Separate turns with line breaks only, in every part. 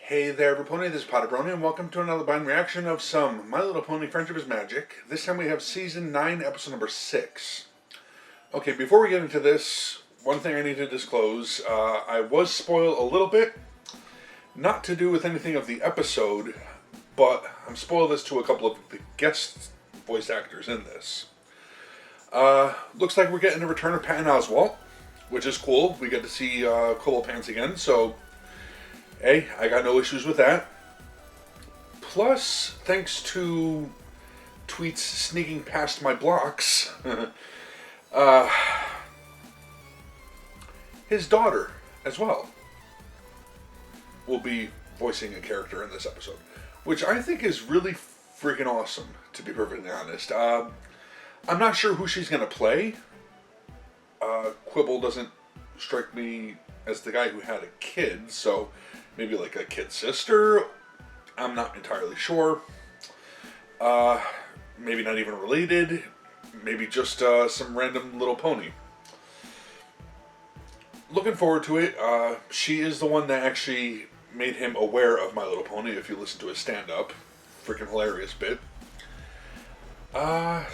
Hey there, everypony, this is PotterBrony, and welcome to another blind reaction of some My Little Pony Friendship is Magic. This time we have Season 9, Episode number 6. Okay, before we get into this, one thing I need to disclose. I was spoiled a little bit, not to do with anything of the episode, but I'm spoiled as to a couple of the guest voice actors in this. Looks like we're getting a return of Pat and Oswalt, which is cool. We get to see Quibble Pants again, so hey, I got no issues with that. Plus, thanks to tweets sneaking past my blocks, his daughter as well will be voicing a character in this episode, which I think is really freaking awesome, to be perfectly honest. I'm not sure who she's going to play. Quibble doesn't strike me as the guy who had a kid, so maybe like a kid sister. I'm not entirely sure. Maybe not even related. Maybe just some random little pony. Looking forward to it. She is the one that actually made him aware of My Little Pony, if you listen to his stand-up. Freaking hilarious bit.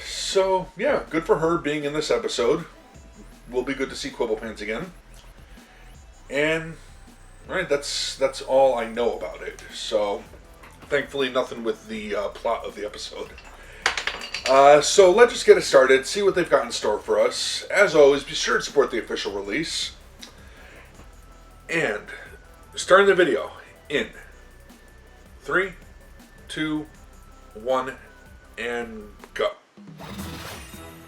So, yeah, good for her being in this episode. Will be good to see Quibble Pants again. And alright, that's all I know about it. So, thankfully nothing with the plot of the episode. So let's just get it started, see what they've got in store for us. As always, be sure to support the official release. And, starting the video in 3, 2, 1, and go.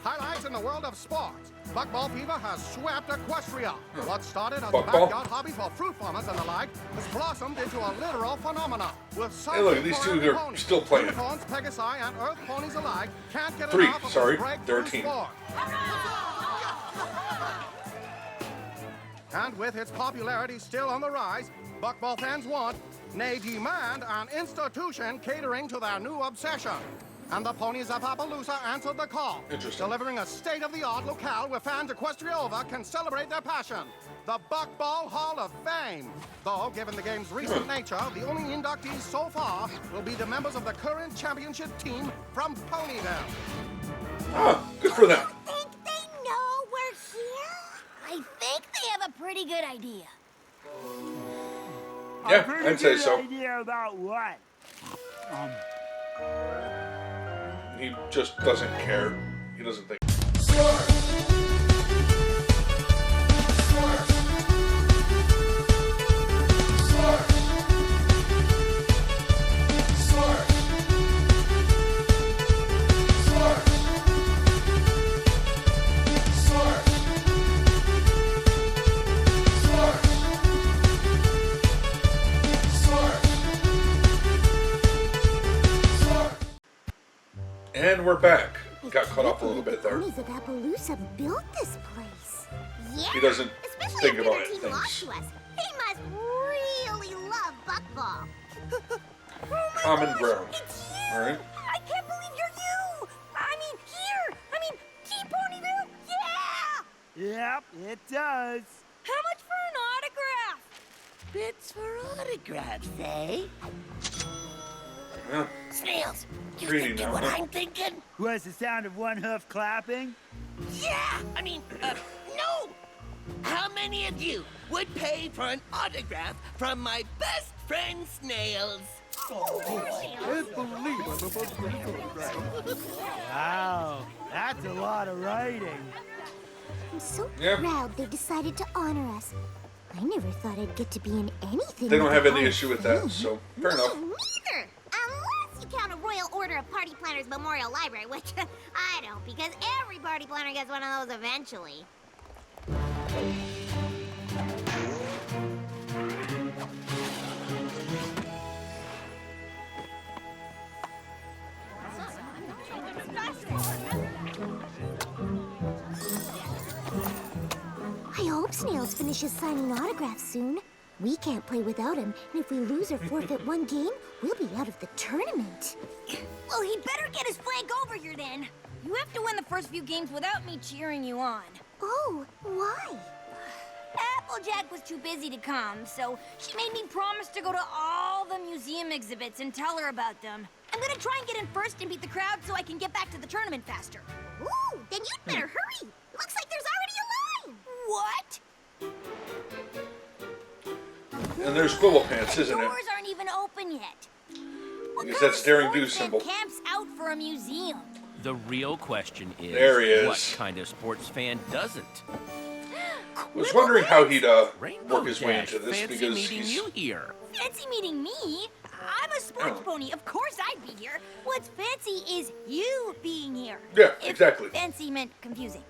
Highlights in the world of sports. Buckball fever has swept Equestria. What started as a
Buckball?
backyard hobby for fruit farmers and the like has blossomed into a literal phenomenon. With
Hey, look, these two are
ponies,
still playing.
Unicorns, Pegasi, and Earth ponies alike can't get
3,
enough of
sorry,
the
they're a
breakthrough
team.
sport. And with its popularity still on the rise, Buckball fans want, nay demand, an institution catering to their new obsession. And the ponies of Appaloosa answered the call, delivering a state-of-the-art locale where fans Equestria over can celebrate their passion, the Buckball Hall of Fame. Though, given the game's recent nature, the only inductees so far will be the members of the current championship team from Ponyville.
Ah, good for them.
I think they know we're here. I think they have a pretty good idea.
Yeah, I'd say so.
Idea about what?
He just doesn't care. He doesn't think. And we're back. Got cut off a little bit there.
The ponies of Appaloosa built this place. Yeah.
He doesn't
especially
think
after
about
their
it,
team
things.
lost to us. They must really love Buckball. Oh my
Common
gosh,
ground.
It's you.
All right.
I can't believe you're you. I mean, here. I mean, Team Ponyville. Yeah.
Yep, it does.
How much for an autograph?
Bits for autographs, eh?
Yeah.
Snails, you
Greedy
thinking
now,
what
huh?
I'm thinking?
Was the sound of one hoof clapping?
Yeah! I mean, no! How many of you would pay for an autograph from my best friend Snails?
Wow, that's a lot of writing.
I'm so
Yeah.
proud they decided to honor us. I never thought I'd get to be in anything.
They don't
with
have
the
any
Hall
issue
of
with that,
Fame.
so fair enough.
Me neither. Unless you count a Royal Order of Party Planners Memorial Library, which I don't, because every party planner gets one of those eventually. I hope Snails finishes signing autographs soon. We can't play without him, and if we lose or forfeit one game, we'll be out of the tournament. Well, he better get his flank over here then.
You have to win the first few games without me cheering you on.
Oh, why?
Applejack was too busy to come, so she made me promise to go to all the museum exhibits and tell her about them. I'm gonna try and get in first and beat the crowd so I can get back to the tournament faster.
Ooh, then you'd better hurry. Looks like there's already a line.
What?
And there's Squibble Pants, isn't it?
Doors aren't even open yet. What
I guess
kind
that's
of
Daring Do
sportsman
symbol.
camps out for a museum?
The real question is,
There he is.
what kind of sports fan doesn't?
I was wondering how he'd
Rainbow
work his way
Dash,
into this
fancy
because
meeting
he's...
you here.
Fancy meeting me? I'm a sports
Oh.
pony. Of course I'd be here. What's fancy is you being here.
Yeah,
If
exactly.
Fancy meant confusing.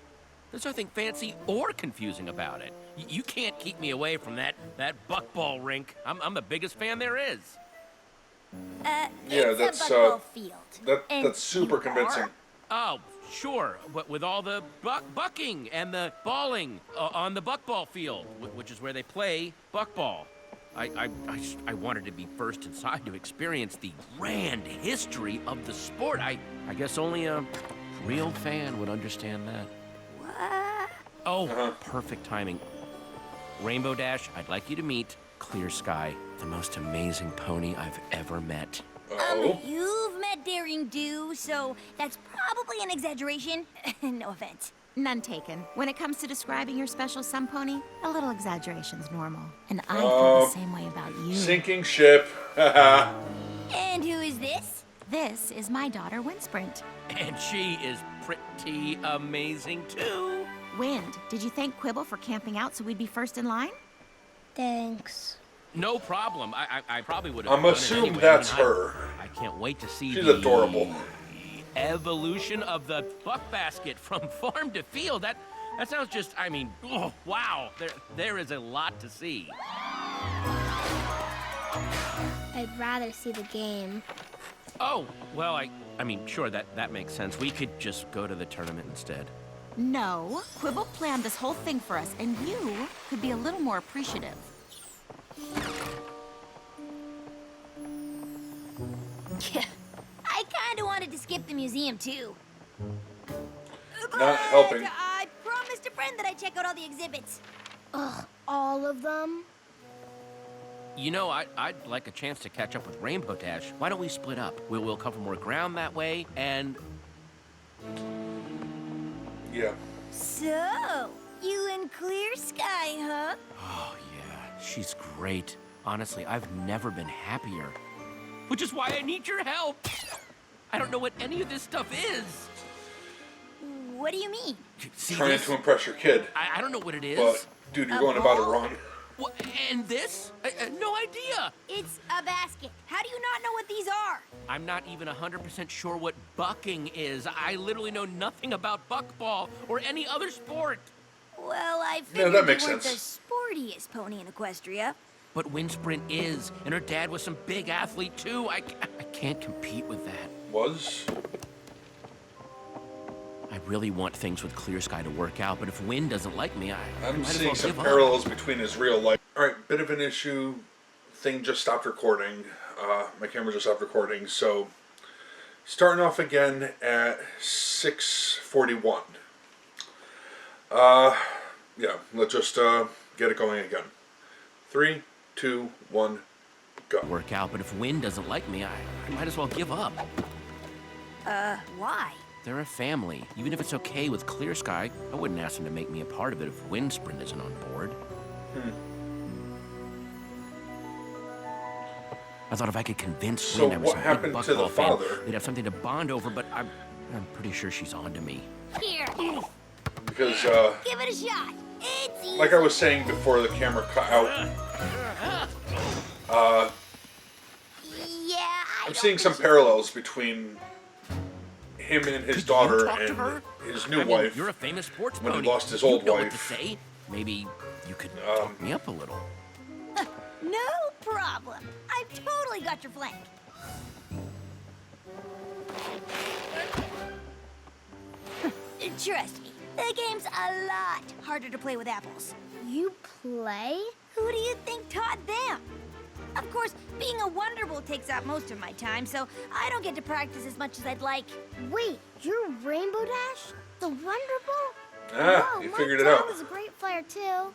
There's nothing fancy or confusing about it. You can't keep me away from that buckball rink. I'm the biggest fan there is.
Yeah,
It's
that's,
a buckball field. And
that's super
you
convincing.
are?
Oh, sure, but with all the bucking and the balling on the buckball field, which is where they play buckball. I wanted to be first inside to experience the grand history of the sport. I guess only a real fan would understand that.
What?
Oh, perfect timing. Rainbow Dash, I'd like you to meet Clear Sky, the most amazing pony I've ever met.
Oh.
You've met Daring Do, so that's probably an exaggeration. No offense.
None taken. When it comes to describing your special sun pony, a little exaggeration's normal. And I
Oh.
feel the same way about you.
Sinking ship. Haha.
And who is this?
This is my daughter, Windsprint.
And she is pretty amazing, too.
Wind, did you thank Quibble for camping out so we'd be first in line?
Thanks.
No problem. I probably would have.
I'm assuming that's her.
I can't wait to see
She's
the
adorable.
evolution of the buck basket from farm to field. That sounds just. I mean, oh, wow. There is a lot to see.
I'd rather see the game.
Oh well, I mean, sure that makes sense. We could just go to the tournament instead.
No. Quibble planned this whole thing for us, and you could be a little more appreciative.
Yeah, I kind of wanted to skip the museum, too.
Not helping.
I promised a friend that I'd check out all the exhibits.
Ugh, all of them?
You know, I'd like a chance to catch up with Rainbow Dash. Why don't we split up? We'll cover more ground that way, and
Yeah.
So, you and Clear Sky, huh?
oh yeah, she's great. Honestly, I've never been happier. Which is why I need your help. I don't know what any of this stuff is.
What do you mean?
See
Trying
this?
to impress your kid.
I don't know what it is.
But, dude, you're
A
going about it
ball?
wrong.
What, and this? No idea.
It's a basket. How do you not know what these are?
I'm not even 100% sure what bucking is. I literally know nothing about buckball or any other sport.
Well, I
Yeah,
figured
that makes
you weren't
sense.
the sportiest pony in Equestria.
But Windsprint is, and her dad was some big athlete too. I can't compete with that.
Was?
I really want things with Clear Sky to work out, but if Wind doesn't like me, I
I'm
might as
seeing
well
some
give up.
parallels between his real life. Alright, bit of an issue. Thing just stopped recording. My camera just stopped recording. So, starting off again at 6:41. Yeah, let's just get it going again. 3, 2, 1, go.
Work out, but if Wind doesn't like me, I might as well give up.
Why?
They're a family. Even if it's okay with Clear Sky, I wouldn't ask them to make me a part of it if Windsprint isn't on board. I thought if I could convince
So
Wind I was
what
a big
happened to the
buckball fan,
father?
we'd have something to bond over, but I'm pretty sure she's on to me.
Here,
Because,
give it a shot. It's easy.
like I was saying before the camera cut out,
Yeah, I
I'm
don't
seeing
think
some
she's-
parallels between him and his
Could
daughter
you talk to
and
her?
his new
I mean,
wife.
You're a famous sports
when he
pony.
lost his
You
old
know what to
wife.
say. Maybe you could talk me up a little.
No problem. I've totally got your flank. Trust me, the game's a lot harder to play with apples.
You play?
Who do you think taught them? Of course, being a Wonderbolt takes up most of my time, so I don't get to practice as much as I'd like.
Wait, you're Rainbow Dash? The Wonderbolt?
Ah, you figured it out.
was a great flyer too.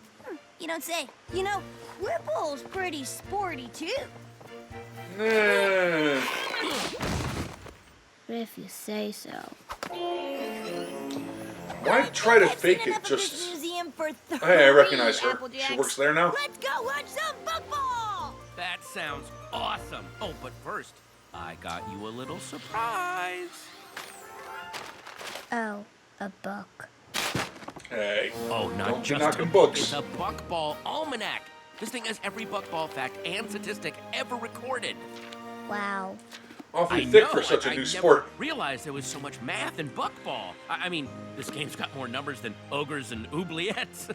You don't say. You know, Quibble's pretty sporty, too.
Nah.
If you say so.
Why try to
I've
fake
seen
it?
enough of
Just.
this museum for
Hey, I recognize her.
3 Applejacks.
She works there now.
Let's go watch some football!
That sounds awesome. Oh, but first, I got you a little surprise.
Oh, a book.
Hey.
Oh, not
Don't be
just
knocking
a
books.
It's a buckball almanac. This thing has every buckball fact and statistic ever recorded.
Wow.
Awfully
I
thick
know,
for such a
I
new
never
sport.
realized there was so much math in buckball. I mean, this game's got more numbers than ogres and oubliettes.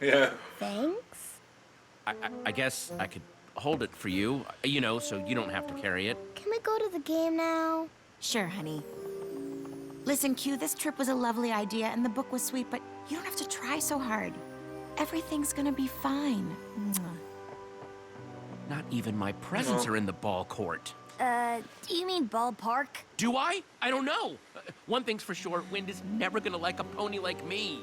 Yeah.
Thanks?
I guess I could hold it for you, you know, so you don't have to carry it.
Can we go to the game now?
Sure, honey. Listen, Q, this trip was a lovely idea and the book was sweet, but you don't have to try so hard. Everything's gonna be fine. Mwah.
Not even my presents are in the ball court.
Do you mean ballpark?
Do I? I don't know. One thing's for sure, Wind is never gonna like a pony like me.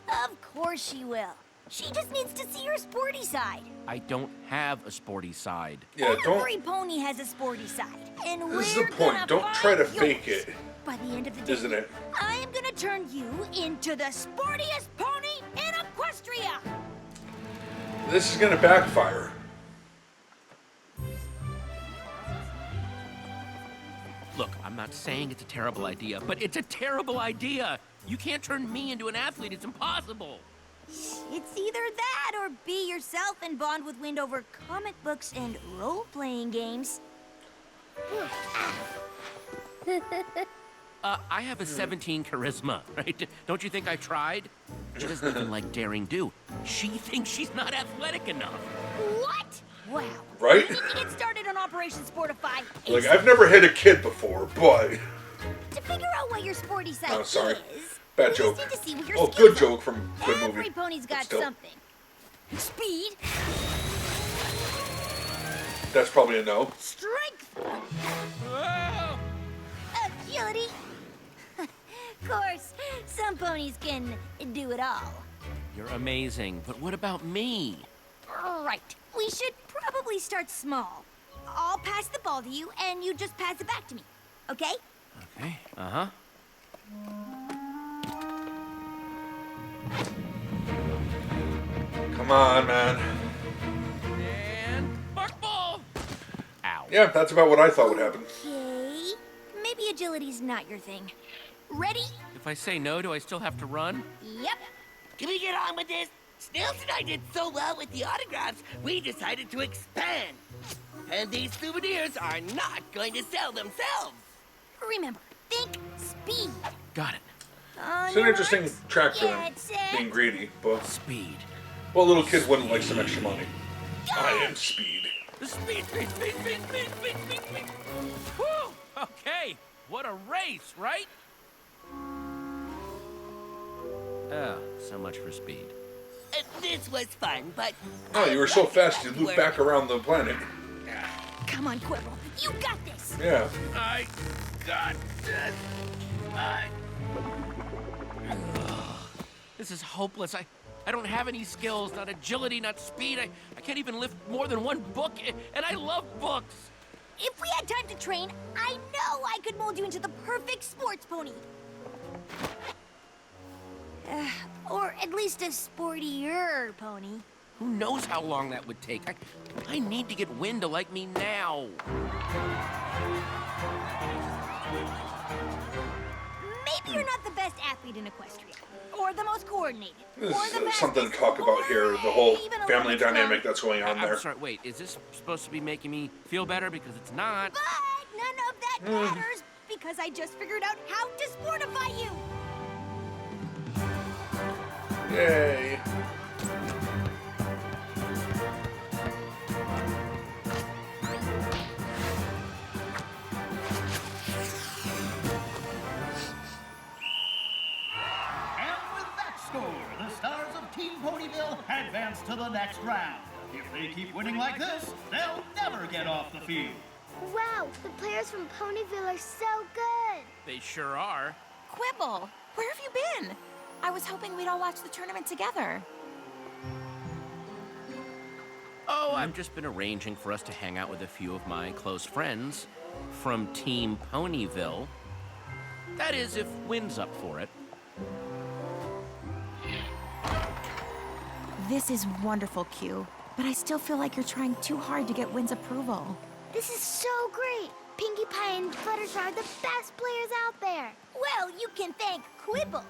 Of course she will. She just needs to see her sporty side.
I don't have a sporty side.
Yeah, don't.
Every pony has a sporty side. And
This is
we're
the point.
gonna
Don't try to
find
fake
yours.
it.
By the end of the day,
Isn't it?
I am gonna turn you into the sportiest pony in Equestria.
This is gonna backfire.
Look, I'm not saying it's a terrible idea, but it's a terrible idea. You can't turn me into an athlete. It's impossible.
It's either that or be yourself and bond with Wind over comic books and role-playing games.
I have a 17 charisma, right? Don't you think I tried? She doesn't even like daring do. She thinks she's not athletic enough.
What? Wow.
Right?
We need to get started on Operation Sportify.
Like, I've never hit a kid before, but.
To figure out what your sporty side
Oh, sorry.
is,
Bad
we
joke.
just need to see what your
Oh,
skills
good
are.
joke from good movie.
Every pony's got
still.
something. Speed,
That's probably a no.
strength,
Whoa!
agility. Of course, some ponies can do it all.
You're amazing, but what about me?
Right. We should probably start small. I'll pass the ball to you, and you just pass it back to me. Okay?
Okay, uh-huh.
Come on, man.
And buckball! Ow.
Yeah, that's about what I thought would happen.
Okay. Maybe agility's not your thing. Ready?
If I say no, do I still have to run?
Yep.
Can we get on with this? Snails and I did so well with the autographs, we decided to expand. And these souvenirs are not going to sell themselves.
Remember, think speed.
Got it.
It's an interesting track for them,
Get set.
being greedy, but.
Speed.
Well, little kids wouldn't like some extra money. I am speed.
Speed, speed, speed, speed, speed, speed, speed, speed. Whew! Okay, what a race, right? Oh, so much for speed.
This was fun, but...
Oh, you were so fast you looped back around the planet.
Come on, Quibble. You got this.
Yeah.
I got this. This is hopeless. I don't have any skills, not agility, not speed. I can't even lift more than one book, and I love books.
If we had time to train, I know I could mold you into the perfect sports pony. Or at least a sportier pony.
Who knows how long that would take? I need to get Wind to like me now.
Maybe you're not the best athlete in Equestria, or the most coordinated,
This
or the
is something to
fastest,
talk about
or
here, the whole
even a
family
little
dynamic
slow.
that's going on there.
I'm sorry, wait, is this supposed to be making me feel better? Because it's not.
But none of that matters, because I just figured out how to sportify you.
Yay.
And with that score, the stars of Team Ponyville advance to the next round. If they keep winning like this, they'll never get off the field.
Wow, the players from Ponyville are so good.
They sure are.
Quibble, where have you been? I was hoping we'd all watch the tournament together.
Oh, Oh, I've just been arranging for us to hang out with a few of my close friends from Team Ponyville. That is, if Wynn's up for it.
This is wonderful, Q. But I still feel like you're trying too hard to get Wynn's approval.
This is so great. Pinkie Pie and Fluttershy are the best players out there.
Well, you can thank Quibble.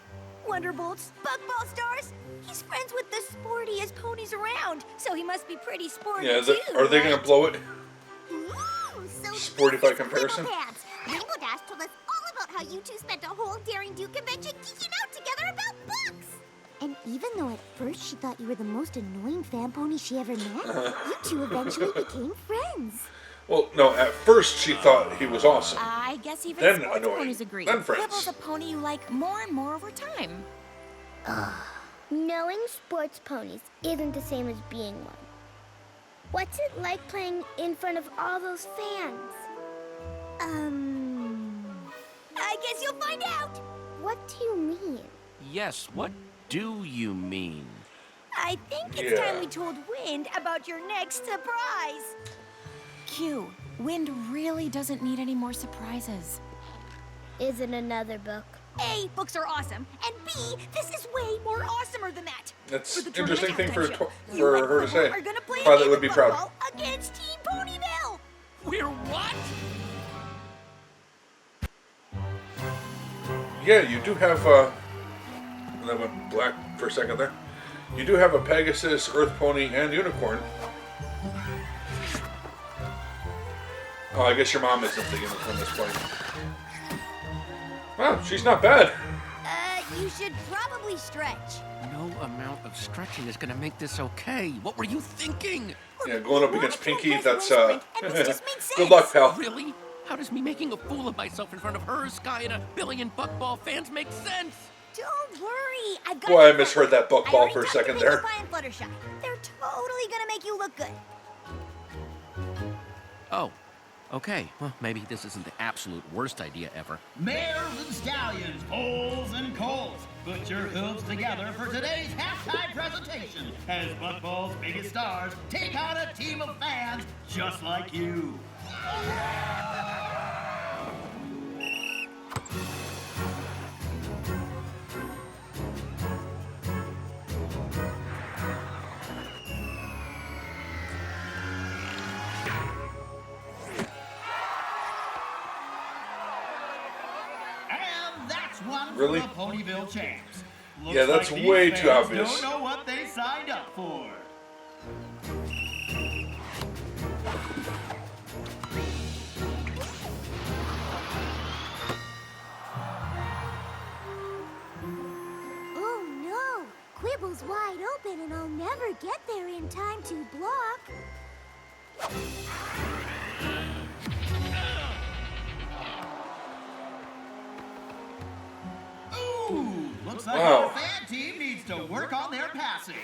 Wonderbolt's Buckball Stars. He's friends with the sportiest ponies around, so he must be pretty sporty
Yeah,
too,
are they gonna
right?
blow it?
Ooh, so
Sporty by comparison?
Quibble Pants. Rainbow Dash told us all about how you two spent a whole Daring Do convention geeking out together about books. And even though at first she thought you were the most annoying fan pony she ever met, you two eventually became friends.
Well, no, at first she thought he was awesome.
I guess even
Then
sports
annoying.
ponies agree.
Then friends.
Quibble's a pony you like more and more over time.
Knowing sports ponies isn't the same as being one. What's it like playing in front of all those fans?
I guess you'll find out.
What do you mean?
Yes, what do you mean?
I think it's time we told Wind about your next surprise.
Q, Wind really doesn't need any more surprises.
Is it another book?
A, books are awesome, and B, this is way more awesomer than that.
That's
For the
an interesting thing
tournament
for
halftime show, you and
her to
Quibble
say.
are gonna play a
Violet
game
would
of
be proud.
football against Team Ponyville.
We're what?
Yeah, you do have, and that went black for a second there. You do have a Pegasus, Earth Pony, and Unicorn. Oh, I guess your mom isn't the Unicorn this point. Wow, she's not bad.
You should probably stretch.
No amount of stretching is gonna make this okay. What were you thinking?
Yeah, going up against Pinkie, that's,
And this just makes
good luck, pal.
Really? How does me making a fool of myself in front of her, Sky, and a billion Buckball fans make sense?
Don't worry, I've got.
Boy, I
you
misheard
covered.
that buck
I
ball
already
for a
talked to
second
Pinkie
there.
Pie and Fluttershy. They're totally gonna make you look good.
Oh, okay. Well, maybe this isn't the absolute worst idea ever.
Mares and stallions, foals and colts. Put your hooves together for today's halftime presentation as Buckball's biggest stars take on a team of fans just like you. And that's one
Really?
for the Ponyville champs. Looks
Yeah, that's
like these
way too
fans
obvious.
Don't know what they signed up for.
Oh no! Quibble's wide open and I'll never get there in time to block.
Ooh, looks like
Wow.
our fan team needs to work on their passing.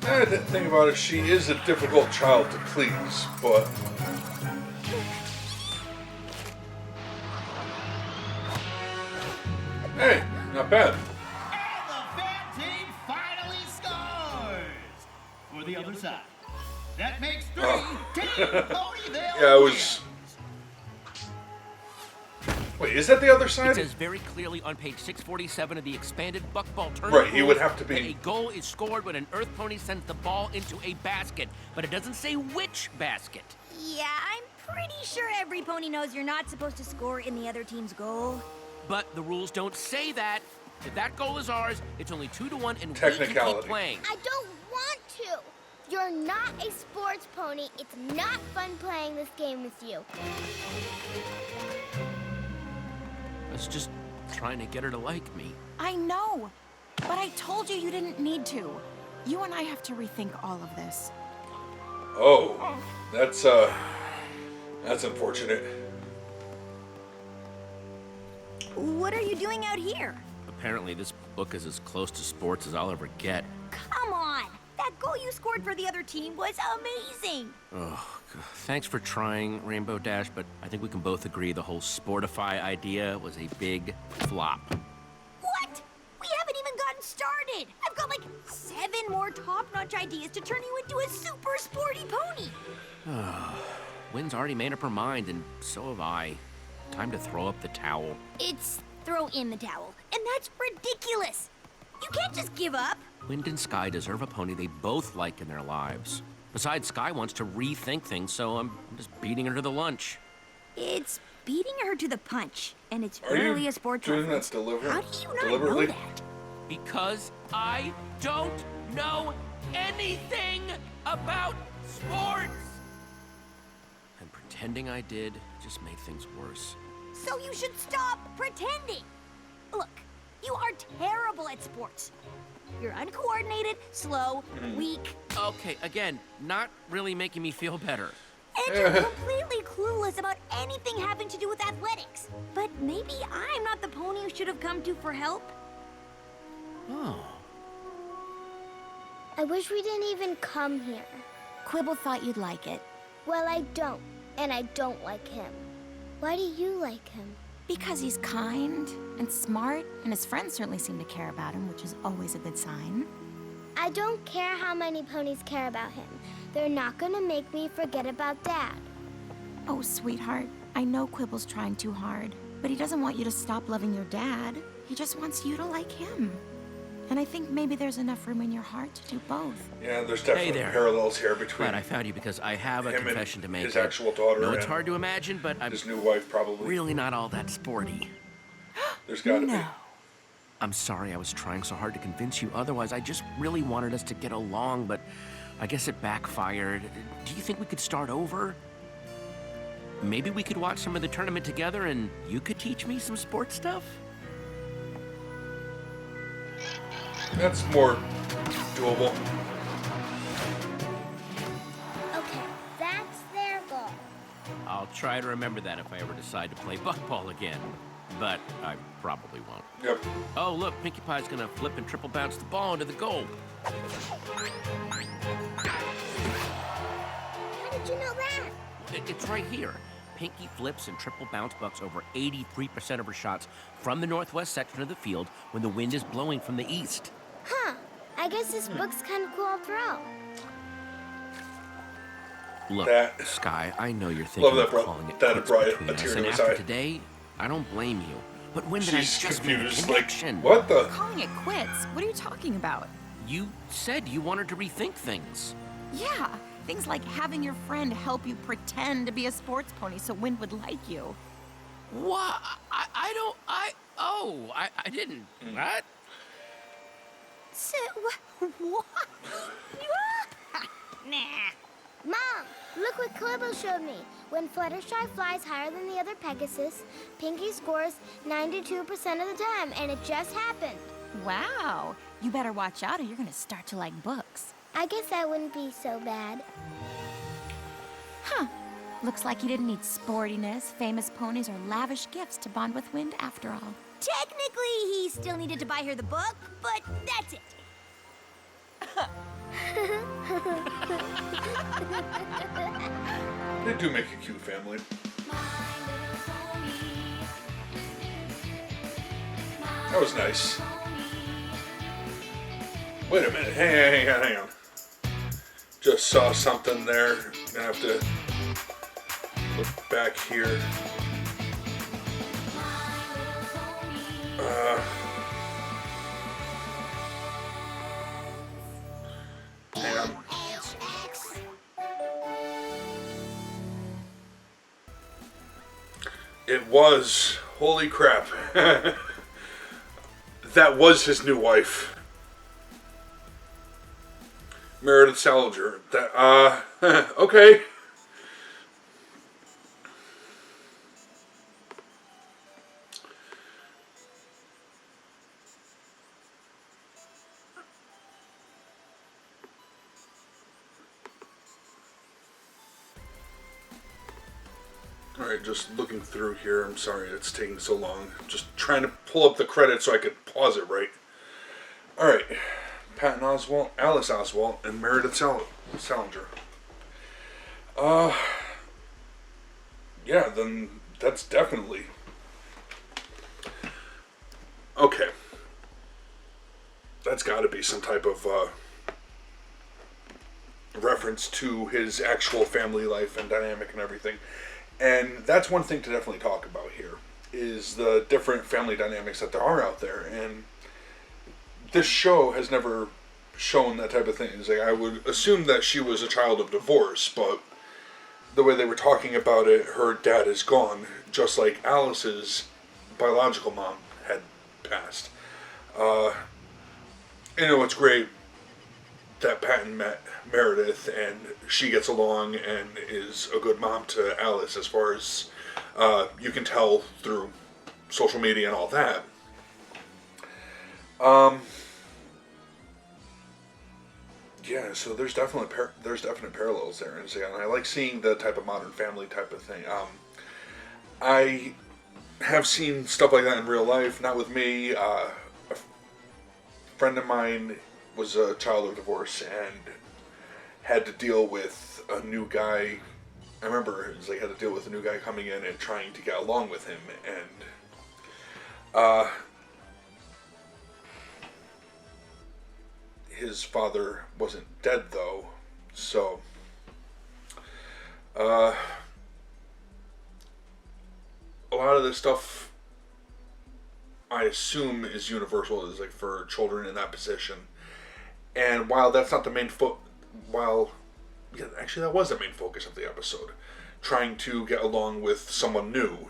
The thing about it, she is a difficult child to please, but... Hey, not bad.
And the fan team finally scores! For the other side. That makes 3 Team Ponyville
Yeah, I was...
wins.
Wait, is that the other
It
side?
says very clearly on page 647 of the expanded Buckball tournament
Right, he would
rules
have to be-
that a goal is scored when an Earth Pony sends the ball into a basket, but it doesn't say which basket.
Yeah, I'm pretty sure every pony knows you're not supposed to score in the other team's goal.
But the rules don't say that. If that goal is ours, it's only 2-1 and we can keep
Technicality.
playing.
I don't want to. You're not a sports pony. It's not fun playing this game with you.
I was just trying to get her to like me.
I know, but I told you you didn't need to. You and I have to rethink all of this.
Oh, that's unfortunate.
What are you doing out here?
Apparently, this book is as close to sports as I'll ever get.
Come on! That goal you scored for the other team was amazing!
Oh, God. Thanks for trying, Rainbow Dash, but I think we can both agree the whole Sportify idea was a big flop.
What? We haven't even gotten started! I've got like 7 7 more top-notch ideas to turn you into a super sporty pony.
Wynn's already made up her mind, and so have I. Time to throw up the towel.
It's throw in the towel, and that's ridiculous. You can't just give up.
Wind and Sky deserve a pony they both like in their lives. Besides, Sky wants to rethink things, so I'm just beating her to the lunch.
It's beating her to the punch, and it's
Are
really
you
a sports
doing
reference.
that
How do you not
deliberately?
know that?
Because I don't know anything about sports! And pretending I did just made things worse.
So you should stop pretending. Look, you are terrible at sports. You're uncoordinated, slow, weak,
Okay, again, not really making me feel better.
and you're completely clueless about anything having to do with athletics. But maybe I'm not the pony you should have come to for help.
Oh.
I wish we didn't even come here.
Quibble thought you'd like it.
Well, I don't, and I don't like him. Why do you like him?
Because he's kind and smart, and his friends certainly seem to care about him, which is always a good sign.
I don't care how many ponies care about him. They're not gonna make me forget about Dad.
Oh, sweetheart, I know Quibble's trying too hard, but he doesn't want you to stop loving your dad. He just wants you to like him. And I think maybe there's enough room in your heart to do both.
Yeah, there's definitely
there.
parallels here between
Glad I found you because I have a
him and
confession to make.
his actual daughter
No, it's
and
hard to imagine, but I'm
his new wife, probably.
really not all that sporty.
There's gotta
No.
I'm sorry I was trying so hard to convince you otherwise. I just really wanted us to get along, but I guess it backfired. Do you think we could start over? Maybe we could watch some of the tournament together and you could teach me some sports stuff?
be. That's more doable.
Okay, that's their goal.
I'll try to remember that if I ever decide to play buckball again. But I probably won't.
Yep.
Oh, look, Pinkie Pie's gonna flip and triple bounce the ball into the goal.
How did you know that?
It's right here. Pinkie flips and triple bounce bucks over 83% of her shots from the northwest section of the field when the wind is blowing from the east.
Huh. I guess this book's kind of cool after all.
Look,
That-
Sky, I know you're thinking
that
of
brought-
calling it
that
quits
brought
between
a
us,
tear to
and
his
after
eye.
today, I don't blame you. But when did I
She's
just make a
confused. Like,
connection?
what the?
Calling it quits? What are you talking about?
You said you wanted to rethink things.
Yeah, things like having your friend help you pretend to be a sports pony so Wind would like you.
What? I didn't. What?
So, what? Nah.
Mom, look what Quibble showed me. When Fluttershy flies higher than the other Pegasus, Pinkie scores 92% of the time, and it just happened.
Wow, you better watch out or you're gonna start to like books.
I guess that wouldn't be so bad.
Huh. Looks like you didn't need sportiness, famous ponies, or lavish gifts to bond with Wind after all.
Technically, he still needed to buy her the book, but that's it.
They do make a cute family. That was nice. Wait a minute. Hang on. Just saw something there. Gonna have to look back here. Hang on. It was. Holy crap. That was his new wife. Meredith Salinger. That, okay. Alright, just looking through here. I'm sorry it's taking so long. Just trying to pull up the credits so I could pause it right. Alright. Patton Oswalt, Alice Oswalt, and Meredith Salinger. Yeah, then that's definitely... Okay. That's gotta be some type of, reference to his actual family life and dynamic and everything. And that's one thing to definitely talk about here, is the different family dynamics that there are out there. And this show has never shown that type of thing. It's like, I would assume that she was a child of divorce, but the way they were talking about it, her dad is gone, just like Alice's biological mom had passed. You know, it's great that Patton met Meredith and she gets along and is a good mom to Alice, as far as you can tell through social media and all that. Yeah, so there's definite parallels there, and I like seeing the type of Modern Family type of thing. I have seen stuff like that in real life, not with me. A friend of mine was a child of divorce and had to deal with a new guy. I remember it was like, had to deal with a new guy coming in and trying to get along with him, and his father wasn't dead though, so a lot of this stuff I assume is universal, is like for children in that position. And while that's not the main actually that was the main focus of the episode, trying to get along with someone new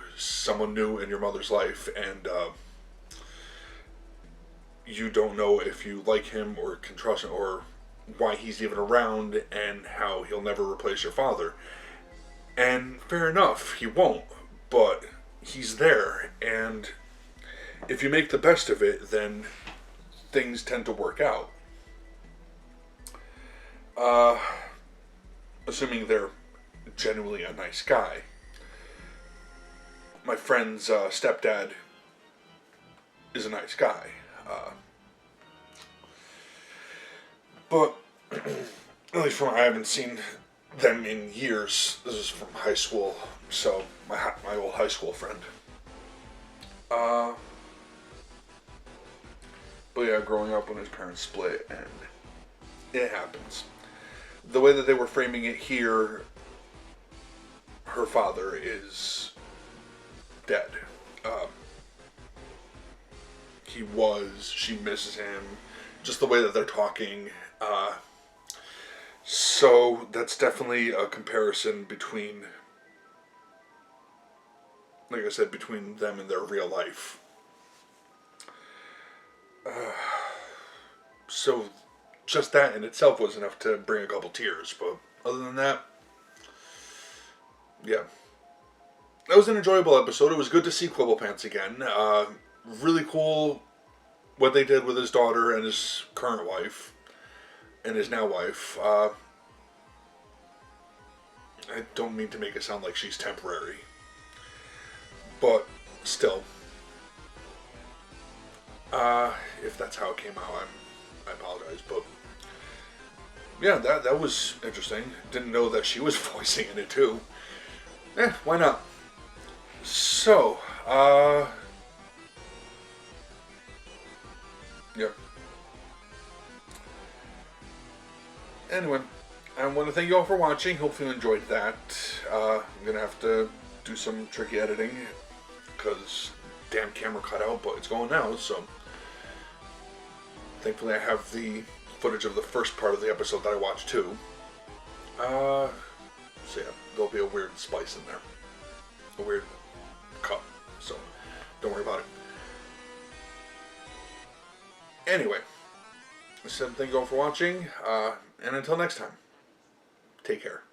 in your mother's life, and you don't know if you like him or can trust him or why he's even around, and how he'll never replace your father. And fair enough, he won't, but he's there, and if you make the best of it, then things tend to work out. Assuming they're genuinely a nice guy. My friend's stepdad is a nice guy. But at least I haven't seen them in years. This is from high school, so my old high school friend. But yeah, growing up when his parents split, and it happens. The way that they were framing it here, her father is dead. She misses him, just the way that they're talking. So that's definitely a comparison between, like I said, between them and their real life. So just that in itself was enough to bring a couple tears, but other than that, yeah. That was an enjoyable episode. It was good to see Quibblepants again. Really cool what they did with his daughter and his current wife, and his now wife. I don't mean to make it sound like she's temporary, but still. If that's how it came out, I apologize, but yeah, that was interesting. Didn't know that she was voicing in it too. Why not? So, yeah. Anyway, I want to thank you all for watching. Hopefully you enjoyed that. I'm going to have to do some tricky editing because damn camera cut out, but it's going now, so thankfully I have the footage of the first part of the episode that I watched too. So yeah, there'll be a weird splice in there. A weird cut, so don't worry about it. Anyway, I said thank you all for watching, and until next time, take care.